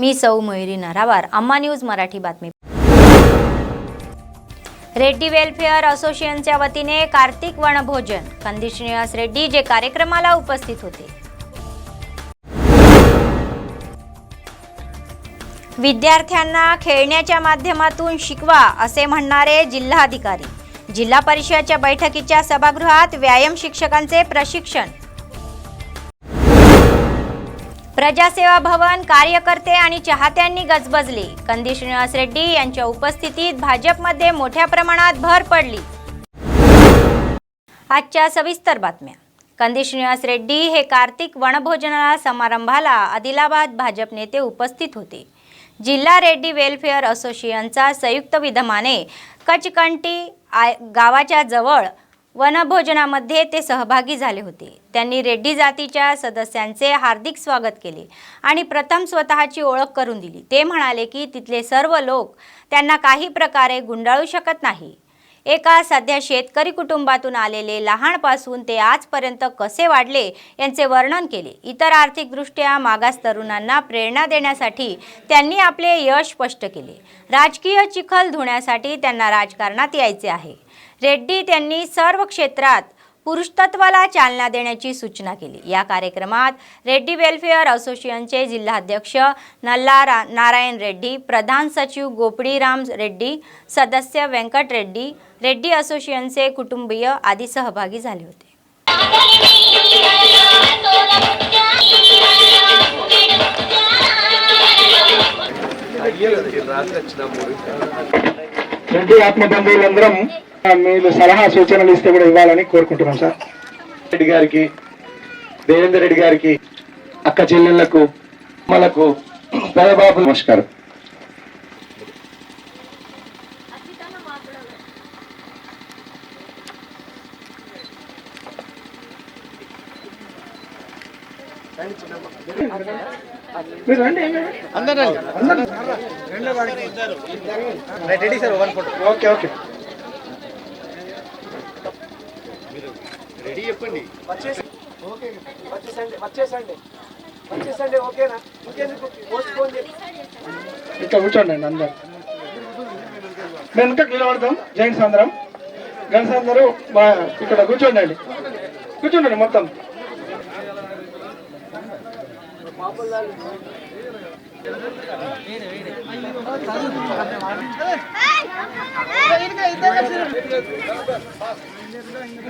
मी सौ मयुरी नरावार, अम्मा न्यूज मराठी बातमी। रेड्डी वेलफेअर असोसिएशनच्या वतीने कार्तिक वनभोजन, कंदी श्रीनिवास रेड्डी जे कार्यक्रमाला उपस्थित होते। विद्यार्थ्यांना खेळण्याच्या माध्यमातून शिकवा असे म्हणणारे जिल्हाधिकारी। जिल्हा परिषदेच्या बैठकीच्या सभागृहात व्यायाम शिक्षकांचे प्रशिक्षण। प्रजासेवा भवन कार्यकर्ते आणि चाहत्यांनी गजबजले। कंदी श्रीनिवास रेड्डी यांच्या उपस्थितीत भाजपमध्ये मोठ्या प्रमाणात भर पडली। आजच्या सविस्तर बातम्या। कंदी श्रीनिवास रेड्डी हे कार्तिक वनभोजनाला समारंभाला आदिलाबाद भाजप नेते उपस्थित होते। जिल्हा रेड्डी वेलफेअर असोसिएशनचा संयुक्त विद्यमाने कचकंटी गावाच्या जवळ वनभोजनामध्ये ते सहभागी झाले होते। त्यांनी रेड्डी जातीच्या सदस्यांचे हार्दिक स्वागत केले आणि प्रथम स्वतःची ओळख करून दिली। ते म्हणाले की तिथले सर्व लोक त्यांना काही प्रकारे गुंडाळू शकत नाही। एका सध्या शेतकरी कुटुंबातून आलेले लहानपासून ते आजपर्यंत कसे वाढले यांचे वर्णन केले। इतर आर्थिकदृष्ट्या मागास तरुणांना प्रेरणा देण्यासाठी त्यांनी आपले यश स्पष्ट केले। राजकीय चिखल धुण्यासाठी त्यांना राजकारणात यायचे आहे। रेड्डी त्यांनी सर्व क्षेत्रात पुरुषत्वाला चालना देण्याची सूचना केली। या कार्यक्रमात रेड्डी वेलफेअर असोसिएशनचे जिल्हाध्यक्ष नल्ला नारायण रेड्डी, प्रधान सचिव गोपडीराम रेड्डी, सदस्य व्यंकट रेड्डी, रेड्डी असोसिएशनचे कुटुंबीय आदी सहभागी झाले होते। రెడ్డి ఆత్మబంధువులందరం మీరు సలహా సూచనలు ఇస్తే కూడా ఇవ్వాలని కోరుకుంటున్నాం సార్। రెడ్డి గారికి, దేవేందర్ రెడ్డి గారికి, అక్క చెల్లెళ్లకు, మనకు పెదబాబు నమస్కారం। మీరు రండి, అందరూ ready sir, one photo. Okay okay, ready చెప్పండి। ఓకే, వచ్చేసండి ఓకేనా? ఇంకెందుకు పోస్ట్ పోన్ చేయండి। ఇక్కడ కూర్చోండి అందరు, మేము ఇంకా నిలబడతాం। జైంట్స్ అందరం, గర్ల్స్ అందరూ ఇక్కడ కూర్చోండి, కూర్చోండి మొత్తం।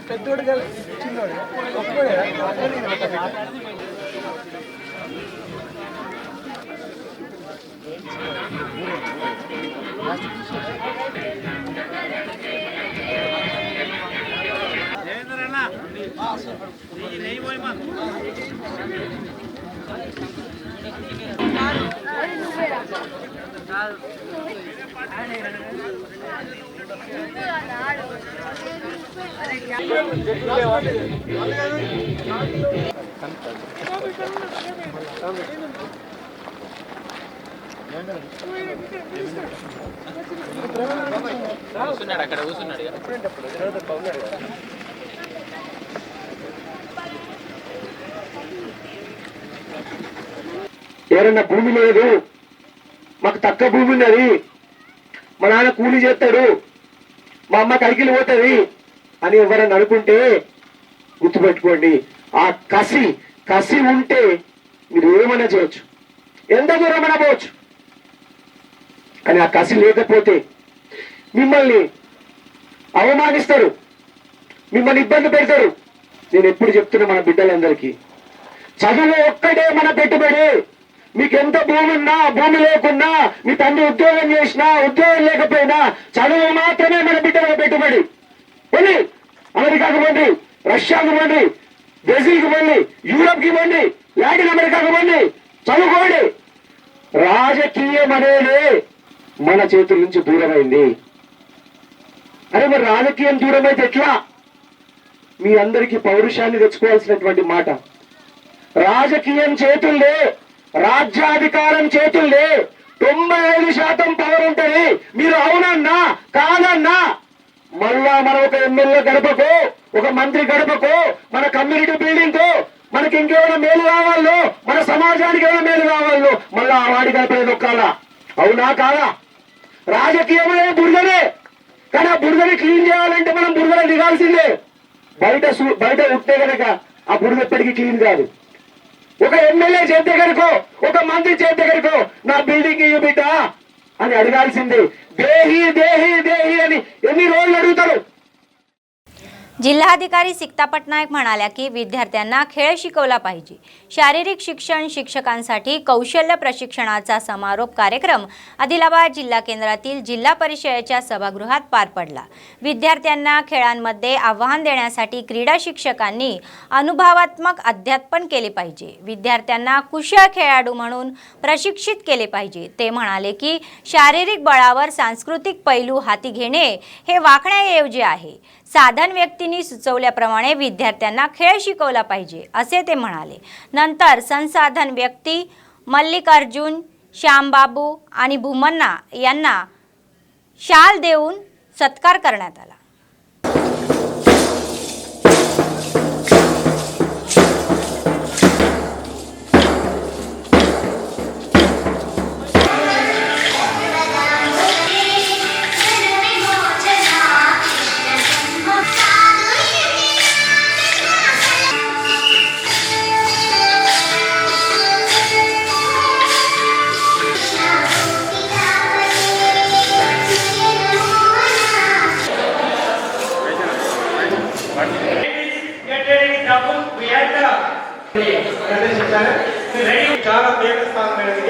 పెద్దోడు చిన్నోడు అక్కడ కూర్చున్నాడు। ఎవరన్నా భూమి లేదు, మాకు తక్కువ భూమి ఉన్నది, మా నాన్న కూలీ చేస్తాడు, మా అమ్మ కైకిలు పోతుంది అని ఎవరన్నా అనుకుంటే గుర్తుపెట్టుకోండి, ఆ కసి ఉంటే మీరు ఏమైనా చేయొచ్చు, ఎంత దూరమైనా పోవచ్చు। కానీ ఆ కసి లేకపోతే మిమ్మల్ని అవమానిస్తారు, మిమ్మల్ని ఇబ్బంది పెడతారు। నేను ఎప్పుడు చెప్తున్నా మన బిడ్డలందరికీ, చదువు ఒక్కడే మన పెట్టుబడి। మీకు ఎంత భూమి ఉన్నా, భూమి లేకున్నా, మీ తండ్రి ఉద్యోగం చేసినా, ఉద్యోగం లేకపోయినా చదువు మాత్రమే మన బిడ్డల పెట్టుబడి। పోనీ అమెరికాకు పోండి, రష్యాకు పోండి, బ్రెజిల్కి పోండి, యూరోప్కి పోండి, లాటిన్ అమెరికాకు పోండి, చదువుకోండి। రాజకీయం అనేది మన చేతుల నుంచి దూరమైంది। అరే మరి రాజకీయం దూరమైతే ఎట్లా? మీ అందరికీ పౌరుషాన్ని తెచ్చుకోవాల్సినటువంటి మాట, రాజకీయం చేతుల్లో, రాజ్యాధికారం చేతుల్లో 95% పవర్ ఉంటుంది। మీరు అవునన్నా కాదన్నా మళ్ళా మన ఒక ఎమ్మెల్యే గడపకో, ఒక మంత్రి గడపకో, మన కమ్యూనిటీ బిల్డింగ్ కో మనకి ఇంకేమైనా మేలు కావాలో, మన సమాజానికి ఏమైనా మేలు కావాలో మళ్ళా ఆ వాడి కలిపే నొక్కాలా? అవునా కాదా? రాజకీయమే బురదనే, కానీ ఆ బురదని క్లీన్ చేయాలంటే మనం బురదలో దిగాల్సిందే. బయట ఉంటే కనుక ఆ బురద ఎప్పటికీ క్లీన్ కాదు. ఒక ఎమ్మెల్యే చేతి దగ్గరకో, ఒక మంత్రి చేతి దగ్గరకో నా బిల్డింగ్ ఇయ్యి బిడ్డ అని అడగాల్సిందే. దేహి దేహి देही అని ఎన్ని రోజులు अडुतारो? जिल्हाधिकारी सिक्ता पटनायक म्हणाल्या की विद्यार्थ्यांना खेळ शिकवला पाहिजे. शारीरिक शिक्षण शिक्षकांसाठी कौशल्य प्रशिक्षणाचा समारोप कार्यक्रम आदिलाबाद जिल्हा केंद्रातील जिल्हा परिषदेच्या सभागृहात पार पडला. विद्यार्थ्यांना खेळांमध्ये आव्हान देण्यासाठी क्रीडा शिक्षकांनी अनुभवात्मक अध्यापन केले पाहिजे. विद्यार्थ्यांना कुशल खेळाडू म्हणून प्रशिक्षित केले पाहिजे. ते म्हणाले की शारीरिक बळावर सांस्कृतिक पैलू हाती घेणे हे वाकण्याऐवजी आहे. साधन व्यक्तींनी सुचवल्याप्रमाणे विद्यार्थ्यांना खेळ शिकवला पाहिजे असे ते म्हणाले. नंतर संसाधन व्यक्ती मल्लिकार्जुन, श्यामबाबू आणि भूमन्ना यांना शाल देऊन सत्कार करण्यात आला. చాలా దేవస్థానమైనది.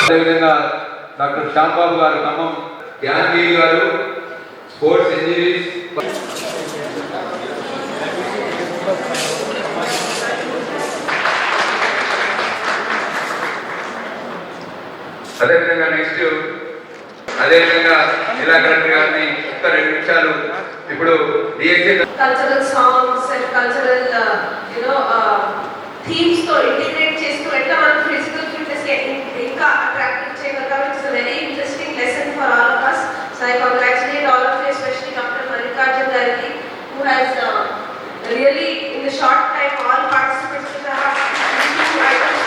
అదేవిధంగా డాక్టర్ శ్యాంబాబు గారు, ఖమ్మం ధ్యాన్గిరి గారు, స్పోర్ట్స్ ఇంజనీరింగ్. అదేవిధంగా జిల్లా కలెక్టర్ గారిని ఒక్క 2 నిమిషాలు ఇప్పుడు cultural songs and cultural themes తో ఇంటిగ్రేట్ చేస్తూ ఎట్లా మనం ఫిజికల్ ఫిట్నెస్ ఇంకా అట్రాక్టివ్ చేయగలుగుతాం. It's a very interesting lesson for all of us. So I congratulate all of you, especially Dr. Mallikarjun Gargi, who has really in the short time all participants have items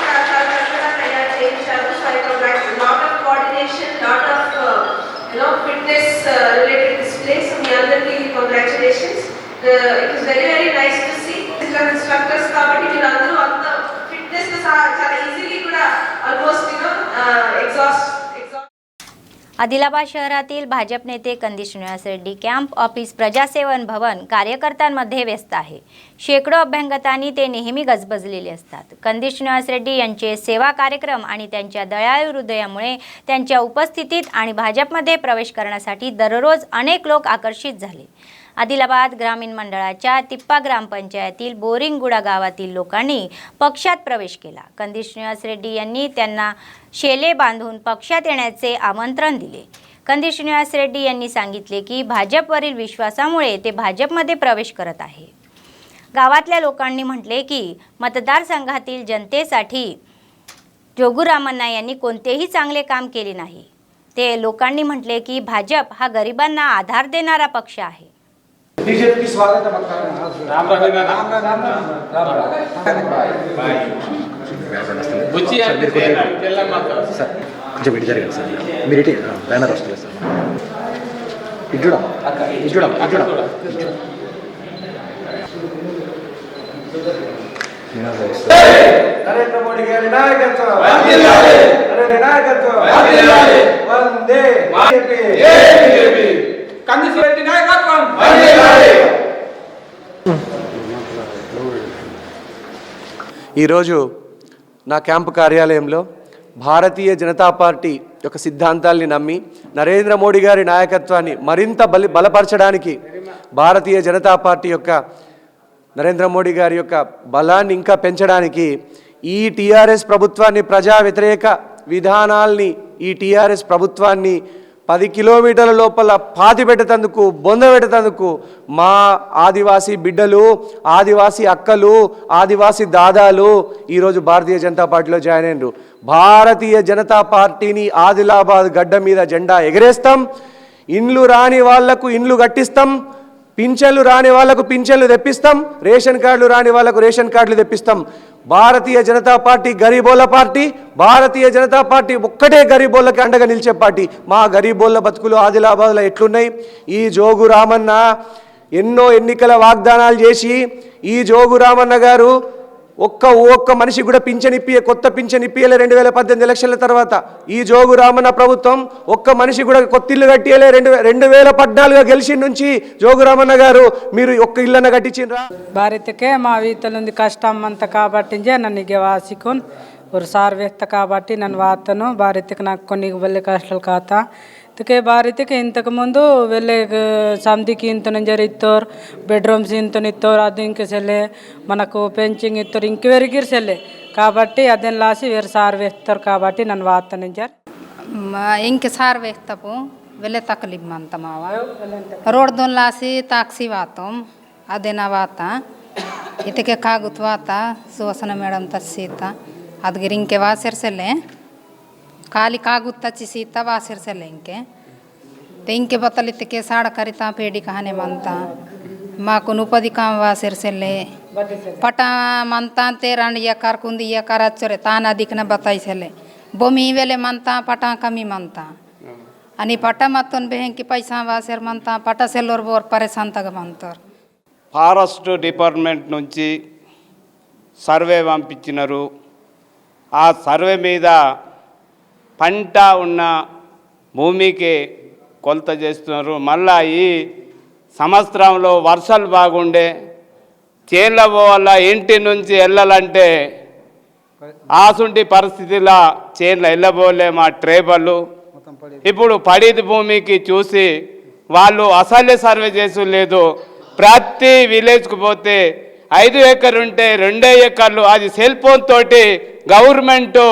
తయారు చేయించారు. So I congratulate, lot of coordination, lot of fitness related displays. So మీ అందరికీ congratulations. It was very very nice to see instructors కాబట్టి మీరు అందరూ అంత fitness తో చాలా easily కూడా ఆల్మోస్ట్ exhaust. आदिलाबाद शहरातील भाजप नेते कंदी श्रीनिवास रेड्डी कॅम्प ऑफिस प्रजासेवन भवन कार्यकर्त्यांमध्ये व्यस्त आहे. शेकडो अभ्यंगतांनी ते नेहमी गजबजलेले असतात. कंदी श्रीनिवास रेड्डी यांचे सेवा कार्यक्रम आणि त्यांच्या दयाळू हृदयामुळे त्यांच्या उपस्थितीत आणि भाजपमध्ये प्रवेश करण्यासाठी दररोज अनेक लोक आकर्षित झाले. आदिलाबाद ग्रामीण मंडळाच्या तिप्पा ग्रामपंचायतील बोरिंगगुडा गावातील लोकांनी पक्षात प्रवेश केला. कंदी श्रीनिवास रेड्डी यांनी त्यांना शेले बांधून पक्षात येण्याचे आमंत्रण दिले. कंदी श्रीनिवास रेड्डी यांनी सांगितले की भाजपवरील विश्वासामुळे ते भाजपमध्ये प्रवेश करत आहे. गावातल्या लोकांनी म्हटले की मतदारसंघातील जनतेसाठी जोगुरामण्णा यांनी कोणतेही चांगले काम केले नाही. ते लोकांनी म्हटले की भाजप हा गरिबांना आधार देणारा पक्ष आहे. बीजेपी की स्वागत है राम బుచ్చి సార్ కొంచెం ఇటు జరగండి సార్. మీరు ఇటు బ్యానర్ వస్తుంది సార్. ఇటు నరేంద్ర మోడీ గారి నాయకత్వం వందే బీజేపీ కందిరెడ్డి నాయకత్వం. ఈరోజు నా క్యాంపు కార్యాలయంలో భారతీయ జనతా పార్టీ యొక్క సిద్ధాంతాల్ని నమ్మి నరేంద్ర మోడీ గారి నాయకత్వాన్ని మరింత బలపరచడానికి, భారతీయ జనతా పార్టీ యొక్క నరేంద్ర మోడీ గారి యొక్క బలాన్ని ఇంకా పెంచడానికి ఈ టీఆర్ఎస్ ప్రభుత్వాన్ని, ప్రజా వ్యతిరేక విధానాల్ని, ఈ టీఆర్ఎస్ ప్రభుత్వాన్ని 10 కిలోమీటర్ల లోపల పాతి పెట్టేందుకు బొంద పెట్టేందుకు మా ఆదివాసీ బిడ్డలు, ఆదివాసీ అక్కలు, ఆదివాసీ దాదాలు ఈరోజు భారతీయ జనతా పార్టీలో జాయిన్ అయినరు. భారతీయ జనతా పార్టీని ఆదిలాబాద్ గడ్డ మీద జెండా ఎగరేస్తాం. ఇండ్లు రాని వాళ్లకు ఇండ్లు కట్టిస్తాం, పింఛన్లు రాని వాళ్లకు పింఛన్లు తెప్పిస్తాం, రేషన్ కార్డులు రాని వాళ్లకు రేషన్ కార్డులు తెప్పిస్తాం. Bharatiya Janata party గరీబోళ్ళ party. Bharatiya Janata party ఒక్కటే గరీబోళ్ళకి అండగా నిలిచే పార్టీ. మా గరీబోళ్ళ బతుకులు ఆదిలాబాద్లో ఎట్లున్నాయి? ఈ జోగు రామన్న ఎన్నో ఎన్నికల వాగ్దానాలు చేసి ఈ జోగు రామన్న గారు ఒక్క మనిషి కూడా పింఛన్ కొత్త పింఛన్ ఇప్పియలే 2018 ఎలక్షన్ల తర్వాత. ఈ జోగు రామన్న ప్రభుత్వం ఒక్క మనిషి కూడా కొత్త ఇల్లు కట్టియలే. 2014 గెలిచిన నుంచి జోగు రామన్న గారు మీరు ఒక్క ఇల్లన్న కట్టించిండ్రా? భారతకే మా వీతలుంది కష్టం అంత కాబట్టి నన్ను వాసికొని ఒక సార్ వేస్త కాబట్టి నన్ను వాతను భారతకి నాకు కొన్ని వెళ్ళే కష్టాలు కాతా అందుకే భారతకి ఇంతకుముందు వెళ్ళే సమితికి ఇంత ఇస్తారు, బెడ్రూమ్స్ ఇంత ఇస్తారు, అది ఇంక సెల్లే మనకు పెంచింగ్ ఇస్తారు, ఇంకెవరికి సెల్లే కాబట్టి అదేం లాసి వేరే సార్ వేస్తారు కాబట్టి నన్ను వాతను ఇంక సార్ వేస్తాపు వెళ్ళే తకలీఫ్ అంత మావా రోడ్ दोन लासी ताक्सी वातम अदेना वाता इतके कागुत वाता सुवसना मैडम तस्सीता अदगिर इंके वासिरसेले खाली कागुत तच्ची सीता वासिरसेले इंके बतलितके साड़ करिता पेड़ी कहाने मनता माకు ఉపాధి కాం వాసిరసెల్లే పటా మంతా తే రండి ఎకర్ కుంది ఎకర్ అచ్చరే తానా దిక్న బతాయిసెల్లే భూమి వేలే మంతా పటా కమి మంతా అని పట్ట మత్తోన్ బెహంకి పైసా వాసర్ మంతా పట్ట సెల్లోర్ బోర్ పరేశాన్ తగమంతారు. ఫారెస్ట్ డిపార్ట్మెంట్ నుంచి సర్వే పంపించినారు. ఆ సర్వే మీద పంట ఉన్న భూమికి కొలత చేస్తున్నారు. మళ్ళా ఈ సంవత్సరంలో వర్షాలు బాగుండే చేన్ల పోవాల ఇంటి నుంచి వెళ్ళాలంటే ఆసుంటి పరిస్థితిలో చేన్ల వెళ్ళబోలే మా ట్రైబళ్ళు. ఇప్పుడు పడిది భూమికి చూసి వాళ్ళు అసలే సర్వే చేసి లేదు. ప్రతి విలేజ్కు పోతే 5 ఎకర్లు ఉంటే 2 ఎకర్లు అది సెల్ ఫోన్ తోటి గవర్నమెంటు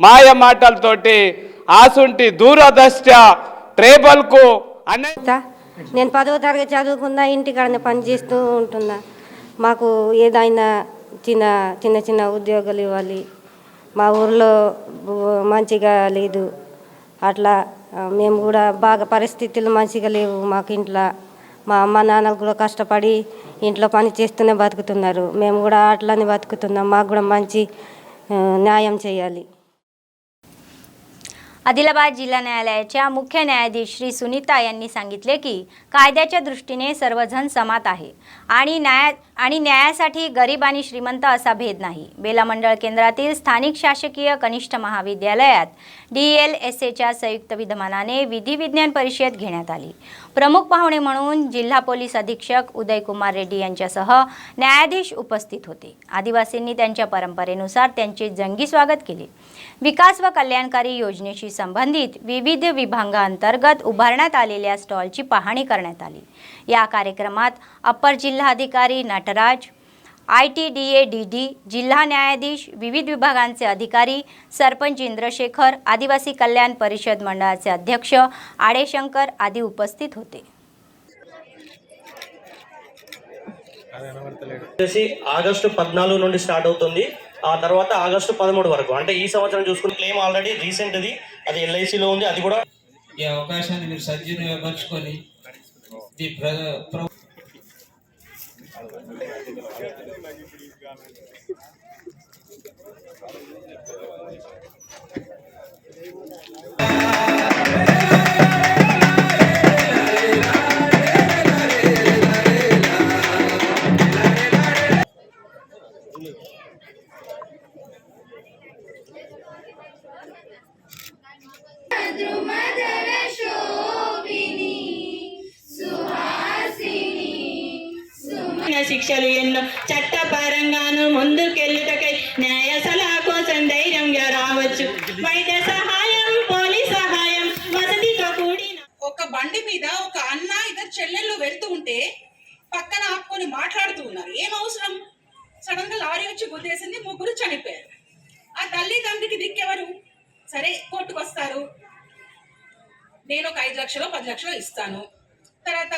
మాయ మాటలతోటి ఆసుంటి దూరదృష్ట ట్రైబల్కు అనే నేను 10వ తరగతి చదువుకున్నా, ఇంటికాడనే పని చేస్తూ ఉంటున్నా. మాకు ఏదైనా చిన్న చిన్న ఉద్యోగాలు ఇవ్వాలి. మా ఊర్లో మంచిగా లేదు, అట్లా మేము కూడా బాగా పరిస్థితులు మంచిగా లేవు మాకు ఇంట్లో. మా అమ్మ నాన్నలు కూడా కష్టపడి ఇంట్లో పని చేస్తూనే బతుకుతున్నారు. మేము కూడా అట్లానే బతుకుతున్నాం. माग కూడా మంచి न्याय చేయాలి. आदिलाबाद जिल्हा न्यायालयाच्या मुख्य न्यायाधीश श्री सुनीता यांनी सांगितले की कायद्याच्या दृष्टीने सर्वजण समान आहे आणि न्यायासाठी गरीब आणि श्रीमंत असा भेद नाही. बेला मंडळ केंद्रातील स्थानिक शासकीय कनिष्ठ महाविद्यालयात DLSAच्या संयुक्त विद्यमानाने विधी विज्ञान परिषद घेण्यात आली. प्रमुख पाहुणे म्हणून जिल्हा पोलीस अधीक्षक उदय कुमार रेड्डी यांच्यासह न्यायाधीश उपस्थित होते. आदिवासींनी त्यांच्या परंपरेनुसार त्यांचे जंगी स्वागत केले. विकास व कल्याणकारी योजनेशी संबंधित विविध विभागांतर्गत उभारण्यात आलेल्या स्टॉलची पाहणी करण्यात आली. या कार्यक्रमात अप्पर जिल्हाधिकारी नटराज, ITDA DD, जिल्हा न्यायाधीश, विविध विभागांचे अधिकारी, सरपंच इंद्रशेखर, आदिवासी कल्याण परिषद मंडळाचे अध्यक्ष आडेशंकर आदी उपस्थित होते. ఆగస్టు 14 నుండి స్టార్ట్ అవుతుంది. ఆ తర్వాత ఆగస్టు 13 వరకు, అంటే ఈ సంవత్సరం చూసుకుని క్లెయిమ్ ఆల్రెడీ రీసెంట్ది అది LICలో ఉంది. అది కూడా ఈ అవకాశాన్ని మీరు సద్వినియోగపరచుకొని శిక్షలు ఎన్నో చట్టపరంగాను ముందుకెళ్ళుటకై న్యాయ సలహా కోసం ధైర్యంగా రావచ్చు. వైద్య సహాయం, పోలీస్ సహాయం, వసతితో కూడిన ఒక బండి మీద ఒక అన్న ఇద్దరు చెల్లెళ్ళు వెళ్తూ ఉంటే పక్కన ఆపుకొని మాట్లాడుతూ ఉన్నారు. ఏం అవసరం? సడన్ గా లారీ వచ్చి గుద్దేసింది, ముగ్గురు చనిపోయారు. ఆ తల్లి తండ్రికి దిక్కెవరు? సరే కోర్టుకు వస్తారు, నేను ఒక 5 లక్షలు 10 లక్షలు ఇస్తాను. తర్వాత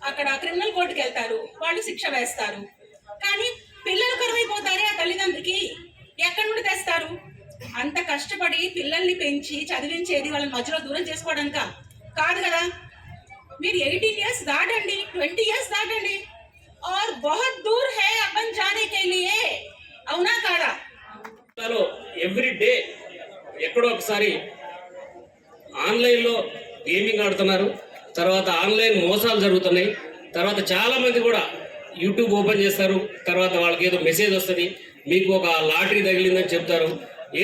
అక్కడ క్రిమినల్ కోర్టుకి వెళ్తారు, వాళ్ళు శిక్ష వేస్తారు. కానీ పిల్లలు కరువైపోతారే ఆ తల్లిదండ్రికి, ఎక్కడి నుండి తెస్తారు? అంత కష్టపడి పిల్లల్ని పెంచి చదివించేది వాళ్ళని మధ్యలో దూరం చేసుకోవడానిక కాదు కదా. మీరు 18 years దాటండి, 20 years దాటండి, और बहुत दूर है अपन जाने के लिए. అవునా కాదా? ఎవ్రీ డే ఎక్కడో ఒకసారి ఆన్లైన్లో గేమింగ్ ఆడుతున్నారు, తర్వాత ఆన్లైన్ మోసాలు జరుగుతున్నాయి. తర్వాత చాలా మంది కూడా యూట్యూబ్ ఓపెన్ చేస్తారు, తర్వాత వాళ్ళకి ఏదో మెసేజ్ వస్తుంది, మీకు ఒక లాటరీ తగిలిందని చెప్తారు.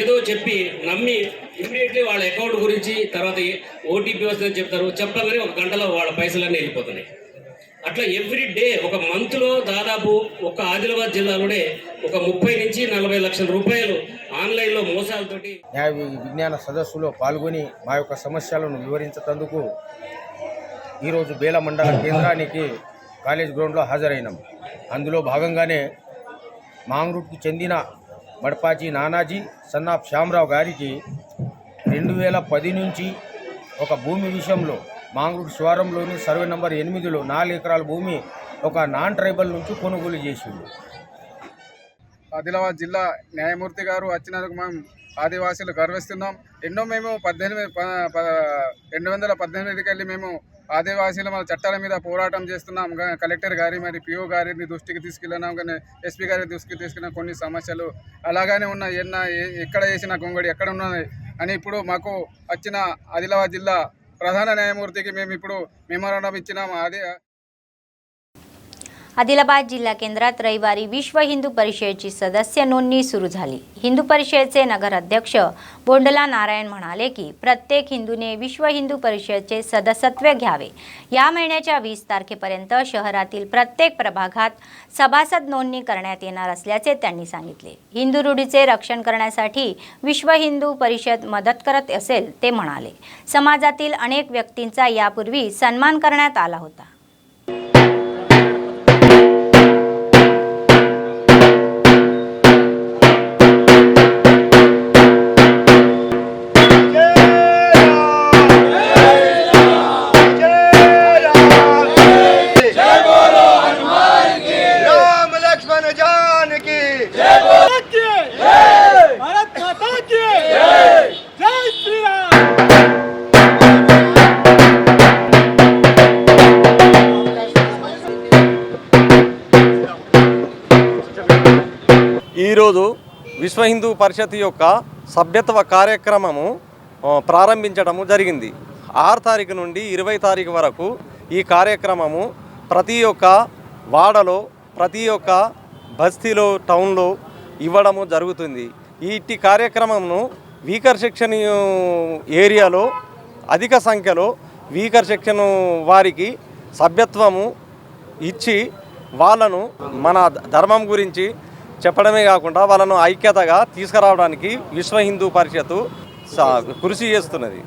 ఏదో చెప్పి నమ్మి ఇమీడియట్లీ వాళ్ళ అకౌంట్ గురించి తర్వాత ఓటీపీ వస్తుందని చెప్తారు. చెప్పగానే ఒక గంటలో వాళ్ళ పైసలన్నీ వెళ్ళిపోతున్నాయి. అట్లా ఎవ్రీ డే ఒక మంత్లో దాదాపు ఒక ఆదిలాబాద్ జిల్లాలోనే ఒక 30 నుంచి 40 లక్షల రూపాయలు ఆన్లైన్లో మోసాలతోటి. న్యాయ విజ్ఞాన సదస్సులో పాల్గొని మా యొక్క సమస్యలను వివరించేందుకు ఈరోజు బేల మండల కేంద్రానికి కాలేజ్ గ్రౌండ్లో హాజరైనాం. అందులో భాగంగానే మాంగ్రూట్కి చెందిన మడపాచి నానాజీ సన్నాఫ్ శ్యామరావు గారికి 2010 నుంచి ఒక భూమి విషయంలో మాంగ్రూట్ శివారంలోని సర్వే నంబర్ 8లో 4 ఎకరాల భూమి ఒక నాన్ ట్రైబల్ నుంచి కొనుగోలు చేసింది. ఆదిలాబాద్ జిల్లా న్యాయమూర్తి గారు వచ్చినందుకు మేము ఆదివాసీలు గర్విస్తున్నాం. ఎన్నో మేము 2018 వెళ్ళి మేము ఆదివాసీలు మన చట్టాల మీద పోరాటం చేస్తున్నాం. కలెక్టర్ గారి మరి పిఓ గారిని దృష్టికి తీసుకెళ్ళినాం, కానీ ఎస్పీ గారి దృష్టికి తీసుకెళ్ళిన కొన్ని సమస్యలు అలాగానే ఉన్నాయి. ఎక్కడ చేసిన గొంగడి ఎక్కడ ఉన్నది అని ఇప్పుడు మాకు వచ్చిన ఆదిలాబాద్ జిల్లా ప్రధాన न्यायमूर्ति మేము ఇప్పుడు మెమోరాండం ఇచ్చినాము. आदिलाबाद जिल्हा केंद्रात रविवारी विश्व हिंदू परिषदेची सदस्य नोंदणी सुरू झाली. हिंदू परिषदेचे नगर अध्यक्ष बोंडला नारायण म्हणाले की प्रत्येक हिंदूने विश्व हिंदू परिषदेचे सदस्यत्व घ्यावे. या महिन्याच्या 20 तारखेपर्यंत शहरातील प्रत्येक प्रभागात सभासद नोंदणी करण्यात येणार असल्याचे त्यांनी सांगितले. हिंदू रूढीचे रक्षण करण्यासाठी विश्व हिंदू परिषद मदत करत असेल ते म्हणाले. समाजातील अनेक व्यक्तींचा यापूर्वी सन्मान करण्यात आला होता. ఈరోజు విశ్వ హిందూ పరిషత్ యొక్క సభ్యత్వ కార్యక్రమము ప్రారంభించడము జరిగింది. 6 తారీఖు నుండి 20 తారీఖు వరకు ఈ కార్యక్రమము ప్రతి ఒక్క వాడలో ప్రతి ఒక్క బస్తీలో టౌన్లో ఇవ్వడము జరుగుతుంది. ఈ కార్యక్రమమును వీకర్ సెక్షన్ ఏరియాలో అధిక సంఖ్యలో వీకర్ సెక్షన్ వారికి సభ్యత్వము ఇచ్చి వాళ్ళను మన ధర్మం గురించి చెప్పడమే కాకుండా వాళ్ళను ఐక్యతగా తీసుకురావడానికి విశ్వ हिंदू परिषद कृषी చేస్తున్నది.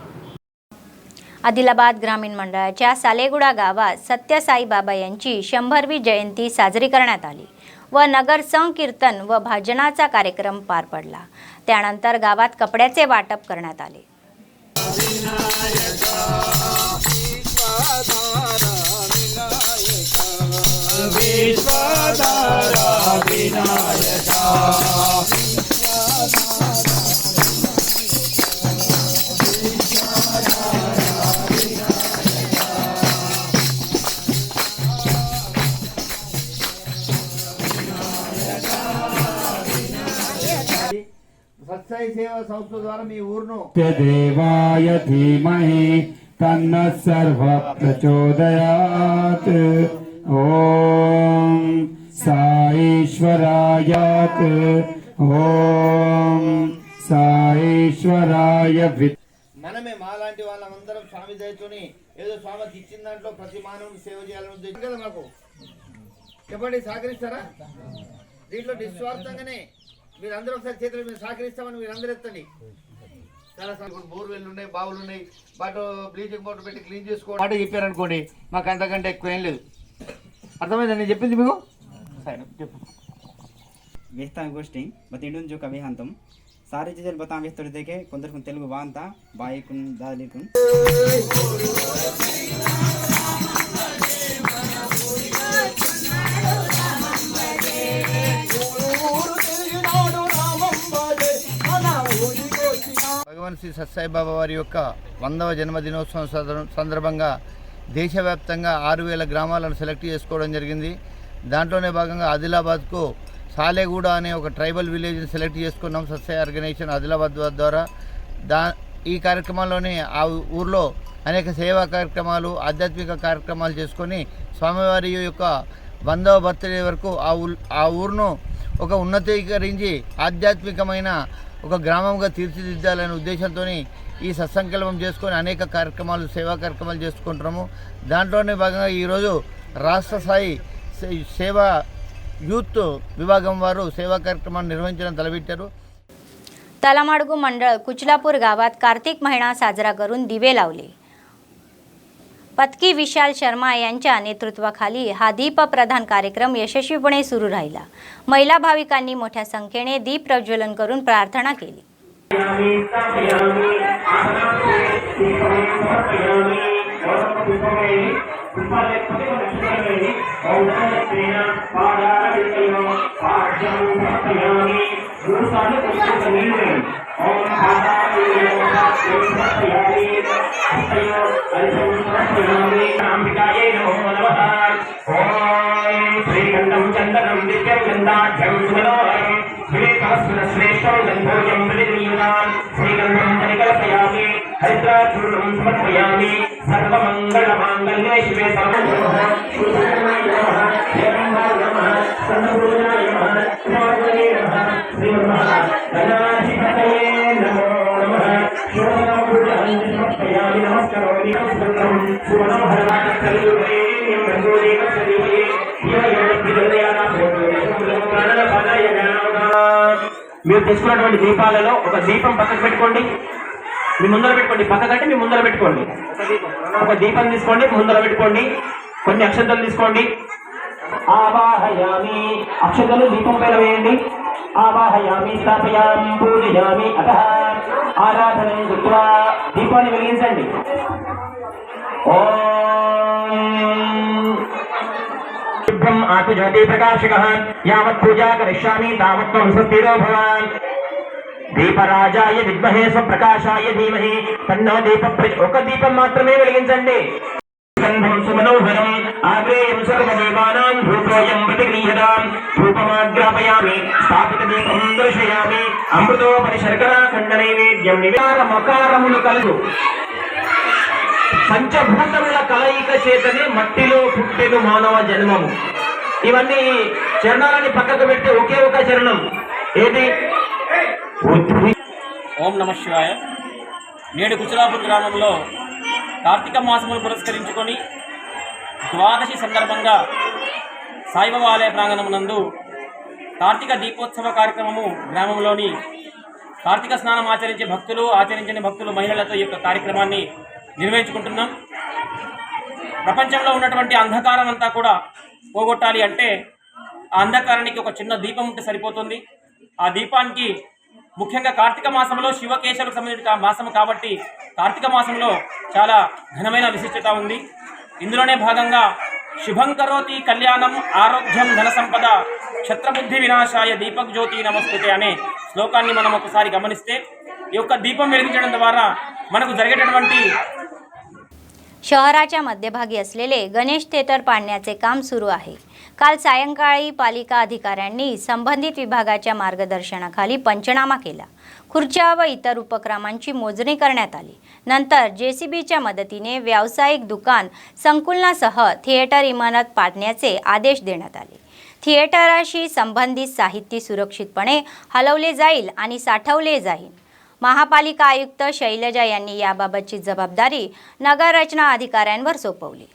आदिलाबाद ग्रामीण मंडळाच्या सालेगुडा गावात सत्यसाई बाबा यांची 100वी जयंती साजरी करण्यात आली व नगर संकीर्तन व भाजनाचा कार्यक्रम पार पडला. त्यानंतर गावात कपड्याचे वाटप करण्यात आले. సత్సాయి సేవా సంస్థ ద్వారా మీ ఊరును దేవాయ ధీమహి తన్న సర్వ ప్రచోదయాత్. ఓం సాయేశ్వరాయాత్. ఓం సాయేశ్వరాయ. మనమే మాలాంటి వాళ్ళందరం స్వామి దయతోని ఏదో స్వామికి ఇచ్చిన దాంట్లో ప్రతి మానవుని సేవ చేయాలని ఉద్దేశం కదా మాకు. చెప్పండి, సహకరిస్తారా? దీంట్లో నిస్వార్థంగానే మీరందరూ ఒకసారి చేతులు మీరు సహకరిస్తామని మీరందరూ ఎత్తండి. చాలా ఇప్పుడు బోర్వెల్ ఉన్నాయి, బావులు ఉన్నాయి, బట్ బ్లీచింగ్ పౌడర్ పెట్టి క్లీన్ చేసుకోవడం మాట చెప్పారనుకోండి, మాకు అంతకంటే ఎక్కువ ఏం లేదు. అర్థమైందా నేను చెప్పింది మీకు? Mehta Agustin, Batindun Jo Kavihantum, सारी चीज़ें बताएं थोड़ी देखे కొందరు తెలుగు బాంతా బాయికున్ దాలికున్ భగవాన్ శ్రీ సత్సాయిబాబా వారి యొక్క 100వ జన్మదినోత్సవం సందర్భంగా దేశవ్యాప్తంగా 6000 గ్రామాలను సెలెక్ట్ చేసుకోవడం జరిగింది. దాంట్లోనే భాగంగా ఆదిలాబాద్కు సాలెగూడ అనే ఒక ట్రైబల్ విలేజ్ని సెలెక్ట్ చేసుకున్నాం సత్సాయి ఆర్గనైజేషన్ ఆదిలాబాద్ ద్వారా. ఈ కార్యక్రమంలోనే ఆ ఊర్లో అనేక సేవా కార్యక్రమాలు ఆధ్యాత్మిక కార్యక్రమాలు చేసుకొని స్వామివారి యొక్క 100వ బర్త్డే వరకు ఆ ఊరును ఒక ఉన్నతీకరించి ఆధ్యాత్మికమైన ఒక గ్రామంగా తీర్చిదిద్దాలనే ఉద్దేశంతో ఈ సత్సంకల్పం చేసుకొని అనేక కార్యక్రమాలు సేవా కార్యక్రమాలు చేసుకుంటున్నాము. దాంట్లోనే భాగంగా ఈరోజు రాష్ట్ర స్థాయి సేవా యూత్ विभागम वारू सेवा कार्यक्रम निर्वहिंचడం तलबेट्टाరు. तलामाडगू मंडळ कुचलापूर गावात कार्तिक महिना साजरा करून दिवे लावले. पत्की विशाल शर्मा यांच्या नेतृत्वाखाली हा दीप प्रदान कार्यक्रम यशस्वीपणे सुरू राहिला. महिला भाविकांनी मोठ्या संख्येने दीप प्रज्वलन करून प्रार्थना केली. श्रीगंधम चंदनम दिव्यम गंधाढ्यम सुमनोहरम श्रेष्ठम गंधोजम प्रतिनियुताम श्रीगंधम परिकल्पयामि हरिद्राचूर्णम समर्पयामि सर्वमंगलमांगल्ये शिवे सर्वमंगलाय नमः जगन्नाथाय नमः सन्नपूर्णाय नमः स्वामिने नमः श्रीमन्नारायणाधिपतये नमो नमः शोभनापूजां समर्पयामि नमस्करोमि नमस्कृतं सुमनोहरवाचकल्युगे निम्बोदेवसदेवे మీరు తీసుకున్నటువంటి దీపాలలో ఒక దీపం పక్కకు పెట్టుకోండి, మీ ముందర పెట్టుకోండి, పక్క కట్టి మీ ముందర పెట్టుకోండి. ఒక దీపం తీసుకోండి, ముందర పెట్టుకోండి. కొన్ని అక్షంతలు తీసుకోండి. ఆవాహయామి, అక్షంతలు దీపం పైన వేయండి. ఆవాహయామి, స్థాపయామి, పూజయామి. అతః ఆరాధనం కృత్వా దీపాన్ని వెలిగించండి. आत्मज्योति प्रकाशकः यावत् पूजा करिष्यामि तावत् त्वं स्वस्तिरो भव. दीपराजाय विद्महे स्वप्रकाशाय धीमहि तन्नो ఒక దీపం మాత్రమే వెలిగించండి. గంధం సుమనోహరం ఆగ్రేయం సర్వదేవానాం ధూపోయం ప్రతిగృహ్యతాం ధూపమాగ్రాపయామి స్థాపిత దీపం దర్శయామి అమృతోపరి శర్కరా ఖండ నైవేద్యం నివేదార మకారములు కలదు. పంచభూతముల కలయిక చేతనే మట్టిలో పుట్టెను మానవ జన్మము. ఇవన్నీ చరణాలని పక్కకు పెట్టి ఒకే ఒక చరణం ఏది? ఓం నమః శివాయ. నేడు కుచలాపూర్ గ్రామంలో కార్తీక మాసమును పురస్కరించుకొని ద్వాదశి సందర్భంగా సాయిబాబా ఆలయ ప్రాంగణమునందు కార్తీక దీపోత్సవ కార్యక్రమము గ్రామంలోని కార్తీక స్నానం ఆచరించే భక్తులు ఆచరించని భక్తులు మహిళలతో ఈ యొక్క కార్యక్రమాన్ని నిర్వహించుకుంటున్నాం. ప్రపంచంలో ఉన్నటువంటి అంధకారం అంతా కూడా పోగొట్టాలి అంటే ఆ అంధకారానికి ఒక చిన్న దీపం ఉంటే సరిపోతుంది. ఆ దీపానికి ముఖ్యంగా కార్తీక మాసంలో శివకేశవులకు సంబంధించిన మాసము కాబట్టి కార్తీక మాసంలో చాలా ఘనమైన విశిష్టత ఉంది. ఇందులోనే భాగంగా శుభం కరోతి కళ్యాణం ఆరోగ్యం ధన సంపద క్షత్రబుద్ధి వినాశాయ దీపక్ జ్యోతి నమస్తుతే అనే శ్లోకాన్ని మనం ఒకసారి గమనిస్తే ఈ యొక్క దీపం వెలిగించడం ద్వారా మనకు జరిగేటటువంటి शहराच्या मध्यभागी असलेले गणेश थिएटर पाडण्याचे काम सुरू आहे. काल सायंकाळी पालिका अधिकाऱ्यांनी संबंधित विभागाच्या मार्गदर्शनाखाली पंचनामा केला. खुर्च्या व इतर उपक्रमांची मोजणी करण्यात आली. नंतर जेसीबीच्या मदतीने व्यावसायिक दुकान संकुलनासह थिएटर इमारत पाडण्याचे आदेश देण्यात आले. थिएटरशी संबंधित साहित्य सुरक्षितपणे हलवले जाईल आणि साठवले जाईल. महापालिका आयुक्त शैलजा यांनी याबाबतची जबाबदारी नगर रचना अधिकाऱ्यांवर सोपवली.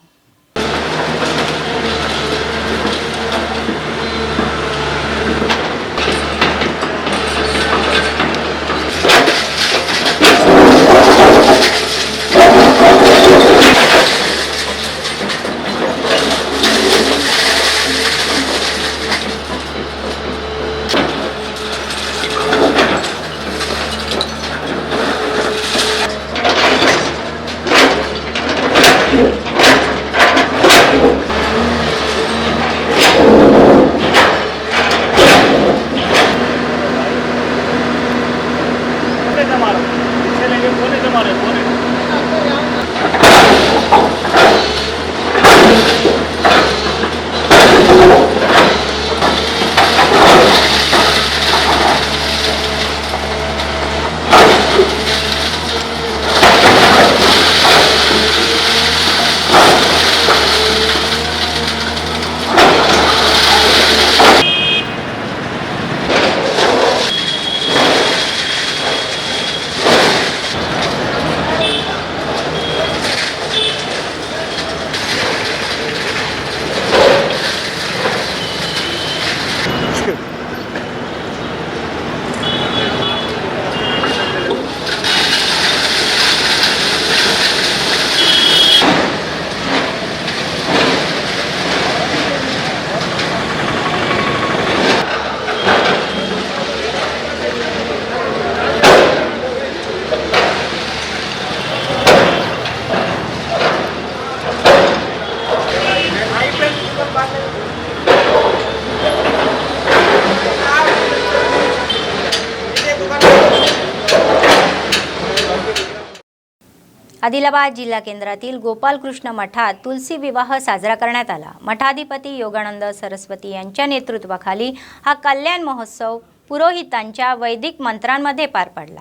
आदिलाबाद जिल्हा केंद्रातील गोपालकृष्ण मठात तुलसी विवाह साजरा करण्यात आला। मठाधिपती योगानंद सरस्वती यांच्या नेतृत्वाखाली हा कल्याण महोत्सव पुरोहितांच्या वैदिक मंत्रांमध्ये पार पडला।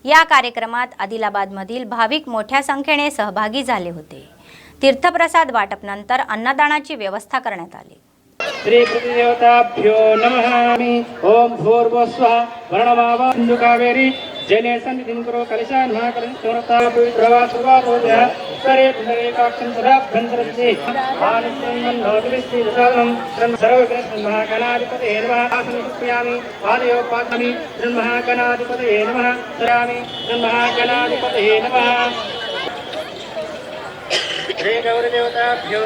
या कार्यक्रमात आदिलाबादमधील भाविक मोठ्या संख्येने सहभागी झाले होते। तीर्थप्रसाद वाटपनंतर अन्नदानाची व्यवस्था करण्यात आली। श्री प्रतिदेवताभ्यो नमः। ओम भूर्भुवस्वः वर्णमावा सिंधु कावेरी जले सन्निधिं कुरु कलशान् महाकलं समर्था पवित्रवा सर्वाभूतः सरे पुनरे काक्षं सदाभ्यन्तरस्य आनित्यं मन्नोतिविस्ति दशालं सर्वविघ्न महागणाधिपतये नमः। आसनं समर्पयामि पादयो पादयामि महागणाधिपतये नमः। सरामि महागणाधिपतये नमः। श्री गौरदेवताभ्यो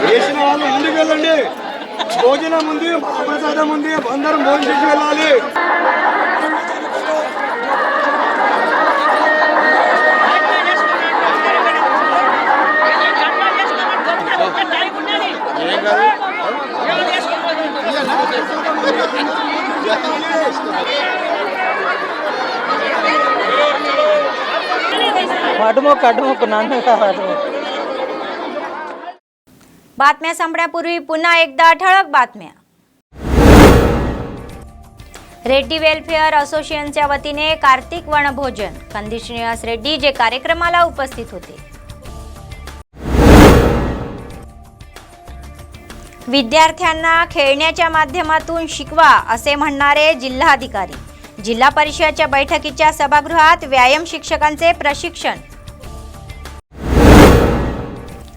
చేసిన వాళ్ళు ముందుకు వెళ్ళండి. భోజనం ఉంది, ప్రసాదం ఉంది, అందరం భోజనం చేసి వెళ్ళాలి. बातम्या संपण्यापूर्वी पुन्हा एकदा ठळक बातम्या। रेड्डी वेलफेअर असोसिएशनच्या वतीने कार्तिक वनभोजन, कंदी श्रीनिवास रेड्डी जे कार्यक्रमाला उपस्थित होते। विद्यार्थ्यांना खेळण्याच्या माध्यमातून शिकवा असे म्हणणारे जिल्हाधिकारी। जिल्हा परिषदेच्या बैठकीच्या सभागृहात व्यायाम शिक्षकांचे प्रशिक्षण।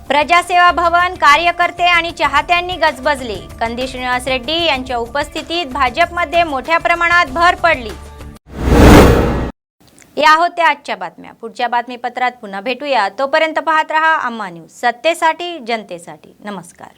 प्रजासेवा भवन कार्यकर्ते आणि चाहत्यांनी गजबजले। कंदी श्रीनिवास रेड्डी यांच्या उपस्थितीत भाजपमध्ये मोठ्या प्रमाणात भर पडली। या होत्या आजच्या बातम्या। पुढच्या बातमीपत्रात पुन्हा भेटूया। तोपर्यंत पाहत रहा अम्मा न्यूज, सत्तेसाठी जनतेसाठी। नमस्कार।